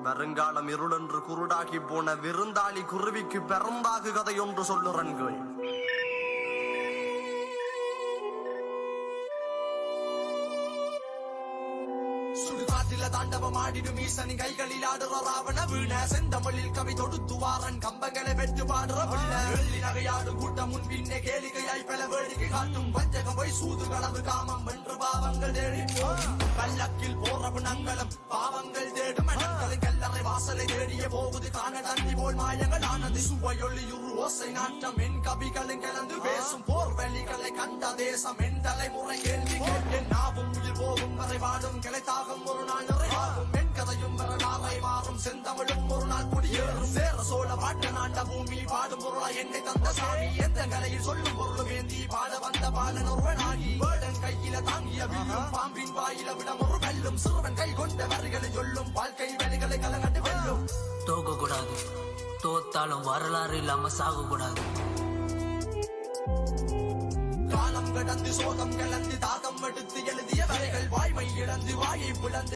வருங்காலம் இருளென்று குருடாகி போன விருந்தாளி குருவிக்கு பெருந்தாகு கதையொன்று சொல்லுறன்கள். சுடுகாட்டில தாண்டவம் ஆடிடும் ஈசனின் கைகளில் ஆடுற ராவண வீண செந்தமிழில் கவி தொடுத்துவாரன் கம்பங்களை வெட்டு பாடுற பிள்ள வெள்ளி நகையாடும் கூட்டம் முன் பின்னே கேளிக்கையாய் பல வேடிக்கை காட்டும் வஞ்சகம் போய் சூது களவு காமம் வென்று பாவங்கள் தேடி பல்லக்கில் போற குணங்களும் பாவங்கள் தேடும் மனங்களின் கல்லறை வாசலை தேடிய போகுது காண தண்ணி போல் மாயங்கள் ஆனது சுவையொளியுறு ஓசை நாட்டம் என் கவிகளும் கலந்து பேசும் போர் வெளிகளை கண்ட தேசம் என் தலைமுறை கேள்வி கேட்டேன் நாவும் உயிர் போகும் வரை வாடும் கிளைத்தாகும் ஒரு நாள் நிறைவாகும் என் கதையும் வரலாறை மாறும் செந்தமிழும் ஒரு நாள் குடியேறும் சேர சோழ பாட்ட நாண்ட பூமி பாடும் பொருளா என்னை தந்த சாமி எந்த கலையில் சொல்லும் பொருளும் ஏந்தி பாட வந்த பாலன் ஒருவனாகி வேடன் கையில தாங்கிய வில்லும் பாம்பின் வாயில விடம் ஒரு வெல்லும் சிறுவன் கை கொண்ட வரிகளை சொல்லும் வாழ்க்கை வழிகளை கலங்கட்டு வெல்லும். தோக்க கூடாது, தோத்தாலும் வரலாறு இல்லாம சாக கூடாது. காலம் கடந்து சோகம் கலந்து தாகம் எடுத்து எழுதிய வரைகள் வாய்மை இழந்து வாயை புலந்து